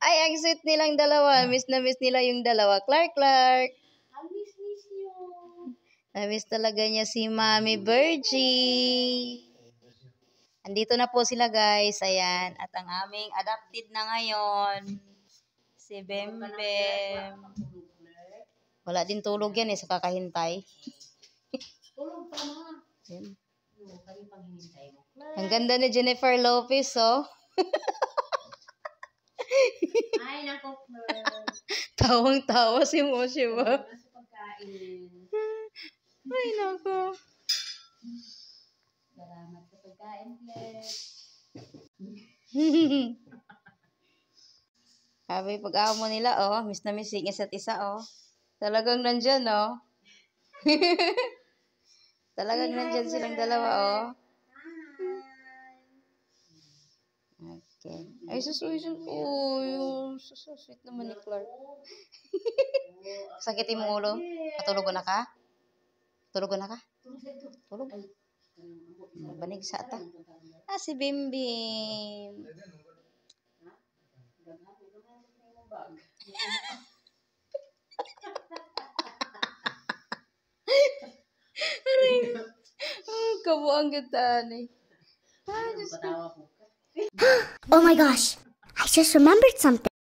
Ay, ang sweet nilang dalawa. Miss na miss nila yung dalawa. Clark. Miss niyo. Na-miss talaga niya si Mami Virgie. Andito na po sila guys. Ayan. At ang aming adopted na ngayon. Si Bembem. Wala din tulog yan sa kakahintay. Tulog pa mga. Ayan. Kami pang hinintay mo. Ang ganda ni Jennifer Lopez, oh. Ay, nako, Fleur. Tawang-tawa si Moshi ba? Nasa pagkain. Ay, nako. Salamat sa pagkain, Fleur. Sabi, pag-amo nila, oh. Miss na miss yung isa't isa, oh. Talagang nandyan, oh. Talagang nandyan silang dalawa, oh. Okay. Ay, sususun. Oh, sweet naman ni Clark. Sakit yung ulo. Patulog na ka? Tulog na ka? Tulog. Banig sa ata. Ah, si Bimbim. Kabuang ganda ni. Oh my gosh, I just remembered something.